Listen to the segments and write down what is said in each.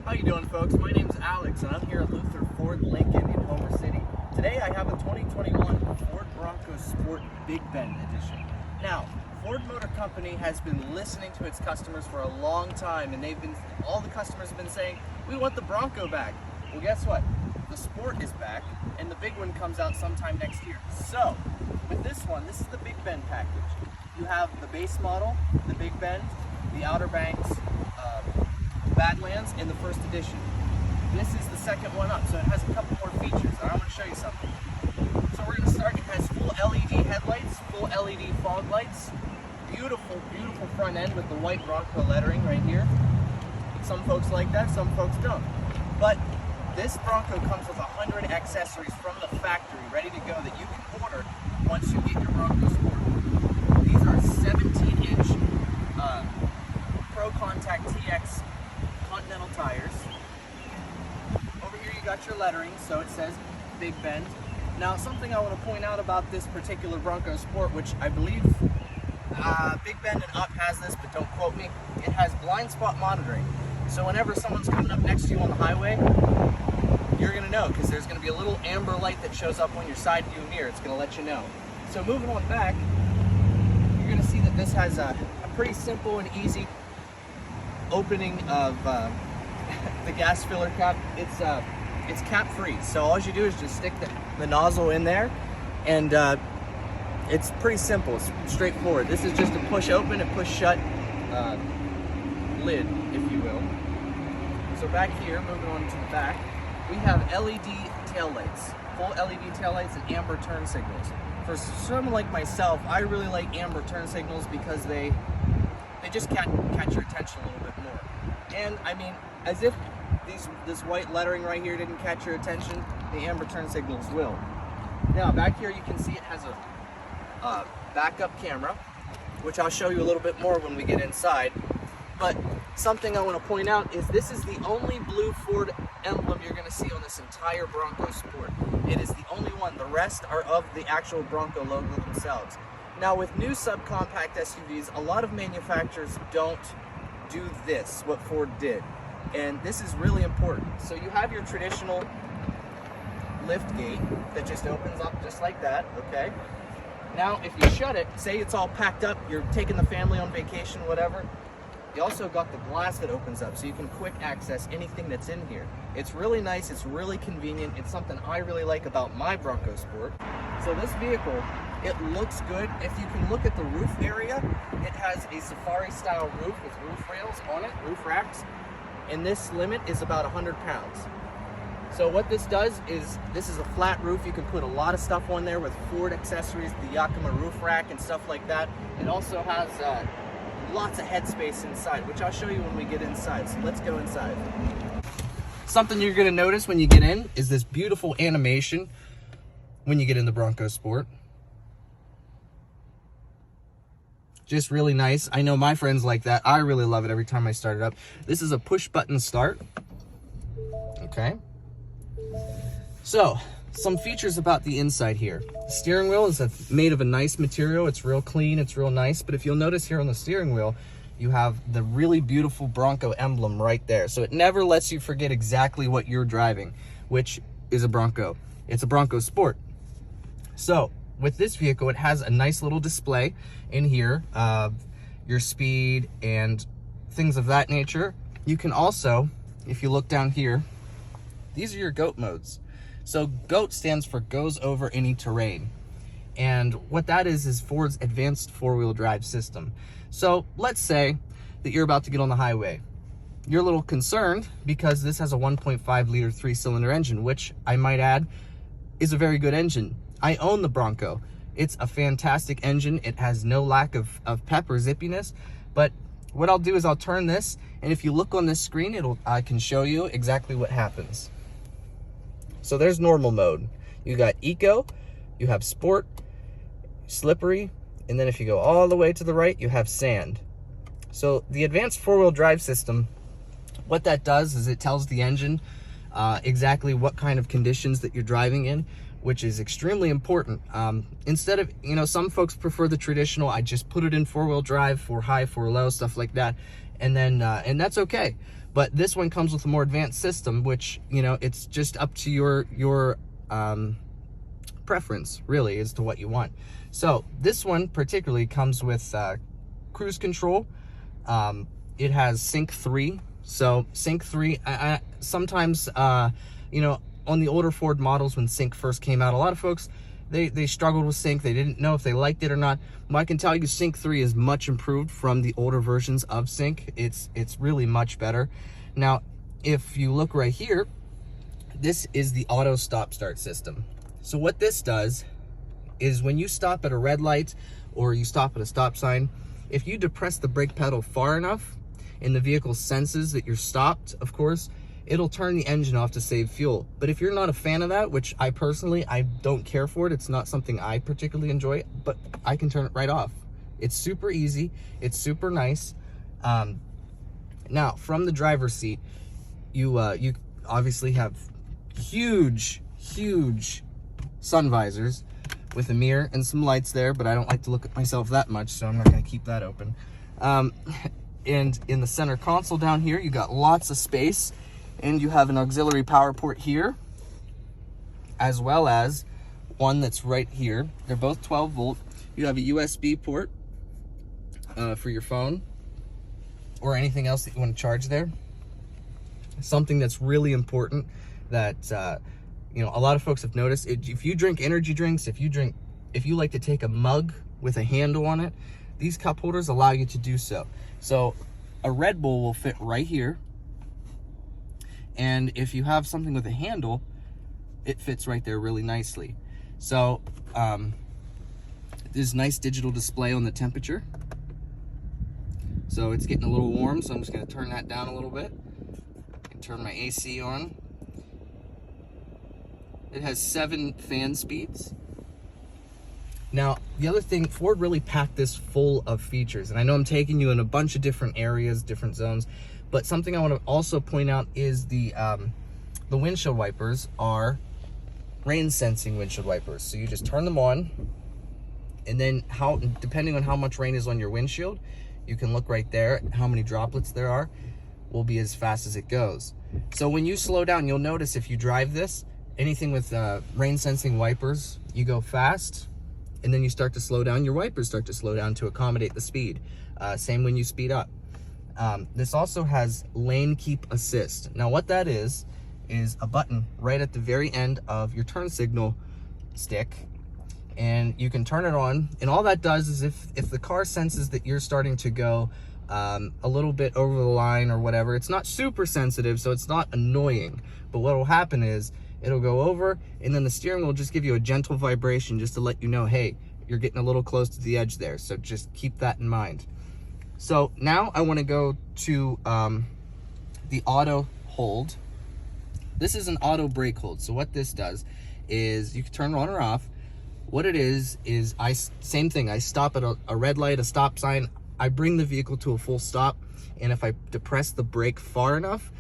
How you doing, folks? My name's Alex, and I'm here at Luther Ford Lincoln in Homer City. Today I have a 2021 Ford Bronco Sport Big Bend edition. Now, Ford Motor Company has been listening to its customers for a long time, and all the customers have been saying, we want the Bronco back. Well, guess what? The Sport is back, and the big one comes out sometime next year. So, with this one, this is the Big Bend package. You have the base model, the Big Bend, the Outer Banks, Badlands, and the first edition. This is the second one up, so it has a couple more features, and I want to show you something. So we're going to start. It has full LED headlights, full LED fog lights, beautiful, beautiful front end with the white Bronco lettering right here. Some folks like that, some folks don't. But this Bronco comes with 100 accessories from the factory ready to go that you can order once you get your Bronco Sport. These are 17-inch Pro Contact TX Continental tires. Over here you got your lettering, so it says Big Bend. Now, something I want to point out about this particular Bronco Sport, which I believe Big Bend and Up has this, but don't quote me, it has blind spot monitoring. So whenever someone's coming up next to you on the highway, you're going to know, because there's going to be a little amber light that shows up on your side view mirror. It's going to let you know. So moving on back, you're going to see that this has a pretty simple and easy opening of the gas filler cap. It's cap free, so all you do is just stick the nozzle in there, and it's pretty simple. It's straightforward. This is just a push open and push shut lid, if you will. So back here, moving on to the back, we have LED taillights, full LED taillights and amber turn signals. For someone like myself, I really like amber turn signals because they just catch your attention a little bit more. And I mean, as if this white lettering right here didn't catch your attention, the amber turn signals will. Now back here you can see it has a backup camera, which I'll show you a little bit more when we get inside. But something I want to point out is this is the only blue Ford emblem you're going to see on this entire Bronco Sport. It is the only one. The rest are of the actual Bronco logo themselves. Now, with new subcompact SUVs, a lot of manufacturers don't do this, what Ford did. And this is really important. So you have your traditional lift gate that just opens up just like that, okay? Now, if you shut it, say it's all packed up, you're taking the family on vacation, whatever, you also got the glass that opens up, so you can quick access anything that's in here. It's really nice, it's really convenient, it's something I really like about my Bronco Sport. So this vehicle, it looks good. If you can look at the roof area, it has a safari style roof with roof rails on it, roof racks, and this limit is about 100 pounds. So what this does is, this is a flat roof. You can put a lot of stuff on there with Ford accessories, the Yakima roof rack and stuff like that. It also has lots of headspace inside, which I'll show you when we get inside. So let's go inside. Something you're gonna notice when you get in is this beautiful animation when you get in the Bronco Sport. Just really nice. I know my friends like that. I really love it every time I start it up. This is a push button start. Okay. So, some features about the inside here. The steering wheel is made of a nice material. It's real clean, it's real nice. But if you'll notice here on the steering wheel, you have the really beautiful Bronco emblem right there. So it never lets you forget exactly what you're driving, which is a Bronco. It's a Bronco Sport. So, with this vehicle, it has a nice little display in here of your speed and things of that nature. You can also, if you look down here, these are your GOAT modes. So GOAT stands for goes over any terrain. And what that is Ford's advanced four-wheel drive system. So let's say that you're about to get on the highway. You're a little concerned because this has a 1.5 liter 3-cylinder engine, which I might add is a very good engine. I own the Bronco. It's a fantastic engine. It has no lack of pep or zippiness. But what I'll do is I'll turn this, and if you look on this screen, I can show you exactly what happens. So there's normal mode. You got eco, you have sport, slippery, and then if you go all the way to the right, you have sand. So the advanced four-wheel drive system, what that does is it tells the engine exactly what kind of conditions that you're driving in, which is extremely important. Instead of, some folks prefer the traditional, I just put it in four-wheel drive, for high, for low, stuff like that, and then and that's okay. But this one comes with a more advanced system, which, you know, it's just up to your preference, really, as to what you want. So this one particularly comes with cruise control. It has Sync 3. So Sync 3, sometimes, you know, on the older Ford models when Sync first came out, a lot of folks, they struggled with Sync. They didn't know if they liked it or not. Well, I can tell you Sync 3 is much improved from the older versions of Sync. It's really much better. Now, if you look right here, this is the auto stop start system. So what this does is when you stop at a red light or you stop at a stop sign, if you depress the brake pedal far enough and the vehicle senses that you're stopped, of course, it'll turn the engine off to save fuel. But if you're not a fan of that, which I personally, I don't care for it, it's not something I particularly enjoy, but I can turn it right off. It's super easy, it's super nice. Now, from the driver's seat, you obviously have huge sun visors with a mirror and some lights there, but I don't like to look at myself that much, so I'm not going to keep that open. And in the center console down here, you got lots of space, and you have an auxiliary power port here, as well as one that's right here. They're both 12 volt. You have a USB port for your phone or anything else that you want to charge there. Something that's really important that you know, a lot of folks have noticed, if you drink energy drinks, if you like to take a mug with a handle on it, these cup holders allow you to do so. So a Red Bull will fit right here, and if you have something with a handle, it fits right there really nicely. So there's a nice digital display on the temperature. So it's getting a little warm, so I'm just going to turn that down a little bit and turn my AC on. It has 7 fan speeds. Now, the other thing, Ford really packed this full of features, and I know I'm taking you in a bunch of different areas, different zones, but something I want to also point out is the windshield wipers are rain sensing windshield wipers. So you just turn them on, and then depending on how much rain is on your windshield, you can look right there, how many droplets there are, will be as fast as it goes. So when you slow down, you'll notice if you drive this, anything with rain sensing wipers, you go fast, and then you start to slow down, your wipers start to slow down to accommodate the speed. Same when you speed up. This also has lane keep assist. Now what that is a button right at the very end of your turn signal stick, and you can turn it on, and all that does is if the car senses that you're starting to go a little bit over the line or whatever, it's not super sensitive, so it's not annoying, but what will happen is it'll go over, and then the steering will just give you a gentle vibration just to let you know, hey, you're getting a little close to the edge there, so just keep that in mind. So now I want to go to the auto hold. This is an auto brake hold. So what this does is you can turn it on or off. What it is same thing. I stop at a red light, a stop sign. I bring the vehicle to a full stop, and if I depress the brake far enough,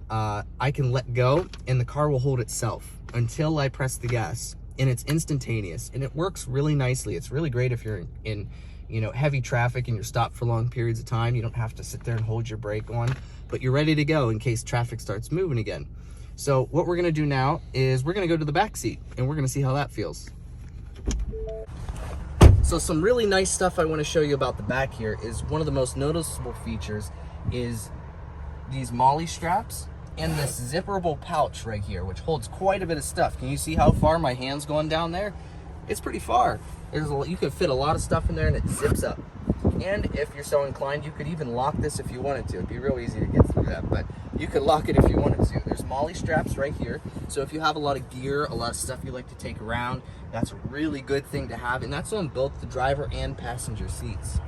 I can let go, and the car will hold itself until I press the gas, and it's instantaneous, and it works really nicely. It's really great if you're in you know, heavy traffic and you're stopped for long periods of time. You don't have to sit there and hold your brake on, but you're ready to go in case traffic starts moving again. So what we're gonna do now is we're gonna go to the back seat, and we're gonna see how that feels. So some really nice stuff I want to show you about the back here is one of the most noticeable features is these molly straps and this zipperable pouch right here, which holds quite a bit of stuff. Can you see how far my hand's going down there? It's pretty far. You could fit a lot of stuff in there, and it zips up. And if you're so inclined, you could even lock this if you wanted to. It'd be real easy to get through that, but you could lock it if you wanted to. There's molly straps right here. So if you have a lot of gear, a lot of stuff you like to take around, that's a really good thing to have. And that's on both the driver and passenger seats.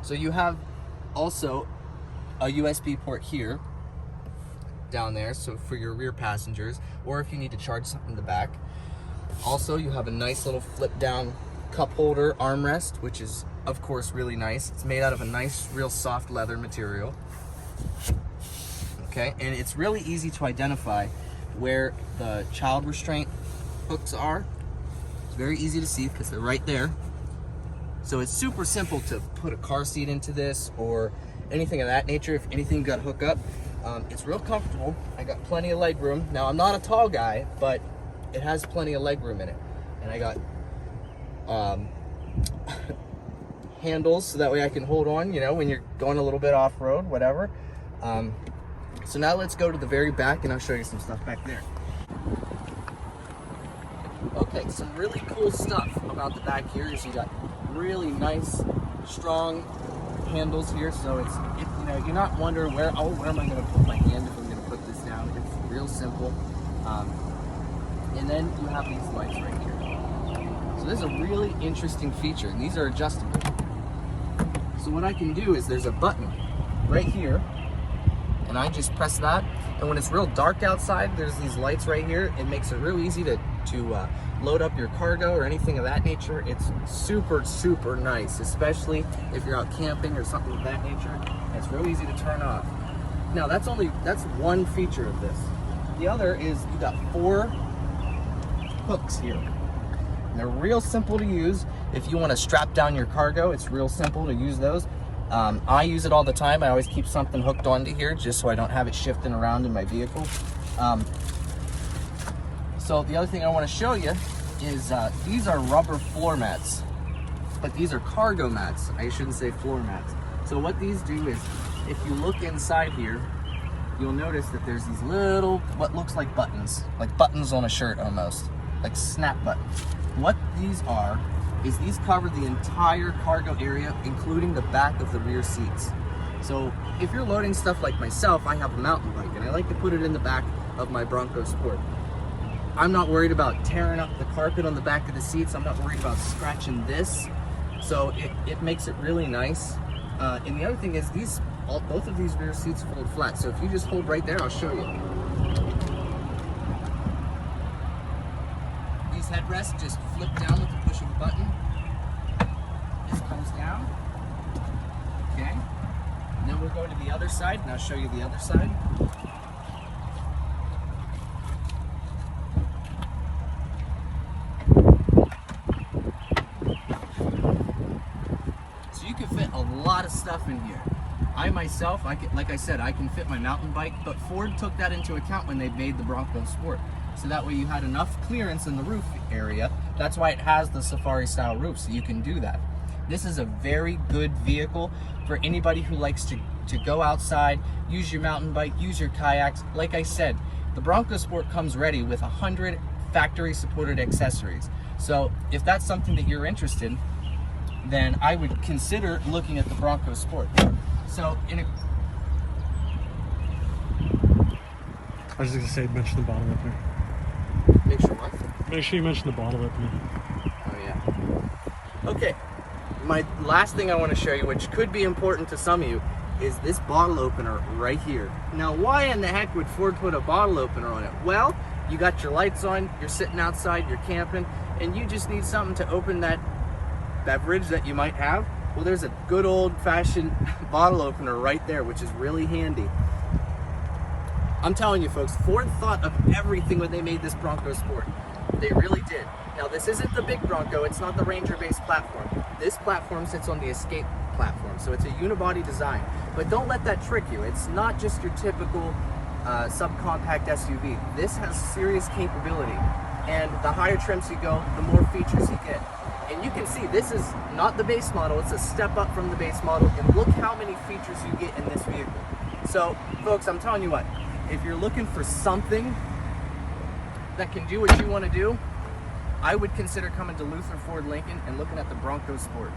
So you have also a USB port here, down there, so for your rear passengers, or if you need to charge something in the back. Also, you have a nice little flip down cup holder armrest, which is of course really nice. It's made out of a nice, real soft leather material. Okay, and it's really easy to identify where the child restraint hooks are. It's very easy to see because they're right there. So it's super simple to put a car seat into this, or anything of that nature, if anything got hooked up. It's real comfortable. I got plenty of leg room. Now, I'm not a tall guy, but it has plenty of leg room in it. And I got handles so that way I can hold on, you know, when you're going a little bit off-road, whatever. So now let's go to the very back and I'll show you some stuff back there. Okay, some really cool stuff about the back here is you got really nice, strong handles here, so it's you know, you're not wondering where am I going to put my hand if I'm going to put this down. It's real simple. And then you have these lights right here. So this is a really interesting feature, and these are adjustable. So what I can do is there's a button right here, and I just press that, and when it's real dark outside, there's these lights right here. It makes it real easy to load up your cargo or anything of that nature. It's super, super nice, especially if you're out camping or something of that nature. It's real easy to turn off. Now that's one feature of this. The other is you got 4 hooks here. And they're real simple to use. If you want to strap down your cargo, it's real simple to use those. I use it all the time. I always keep something hooked onto here just so I don't have it shifting around in my vehicle. So the other thing I want to show you is these are rubber floor mats, but these are cargo mats. I shouldn't say floor mats. So what these do is, if you look inside here, you'll notice that there's these little, what looks like buttons on a shirt almost, like snap buttons. What these are is these cover the entire cargo area, including the back of the rear seats. So if you're loading stuff like myself, I have a mountain bike and I like to put it in the back of my Bronco Sport. I'm not worried about tearing up the carpet on the back of the seats. I'm not worried about scratching this. So it makes it really nice. And the other thing is both of these rear seats fold flat. So if you just hold right there, I'll show you. These headrests just flip down with the push of a button. This comes down. Okay. And then we'll go to the other side and I'll show you the other side. A lot of stuff in here. I myself, like I said, I can fit my mountain bike, but Ford took that into account when they made the Bronco Sport. So that way you had enough clearance in the roof area. That's why it has the safari style roof, so you can do that. This is a very good vehicle for anybody who likes to go outside, use your mountain bike, use your kayaks. Like I said, the Bronco Sport comes ready with 100 factory supported accessories. So if that's something that you're interested in, then I would consider looking at the Bronco Sport. So I was just gonna say, mention the bottle opener. Make sure what? Make sure you mention the bottle opener. Oh yeah. Okay, my last thing I want to show you, which could be important to some of you, is this bottle opener right here. Now why in the heck would Ford put a bottle opener on it? Well, you got your lights on, you're sitting outside, you're camping, and you just need something to open that beverage that you might have. Well, there's a good old-fashioned bottle opener right there, which is really handy. I'm telling you folks, Ford thought of everything when they made this Bronco Sport. They really did. Now this isn't the big Bronco, it's not the Ranger-based platform. This platform sits on the Escape platform, so it's a unibody design. But don't let that trick you. It's not just your typical subcompact SUV. This has serious capability, and the higher trims you go, the more features you get. And you can see this is not the base model, it's a step up from the base model, and look how many features you get in this vehicle. So folks, I'm telling you what, if you're looking for something that can do what you want to do, I would consider coming to Luther Ford Lincoln and looking at the Bronco Sport.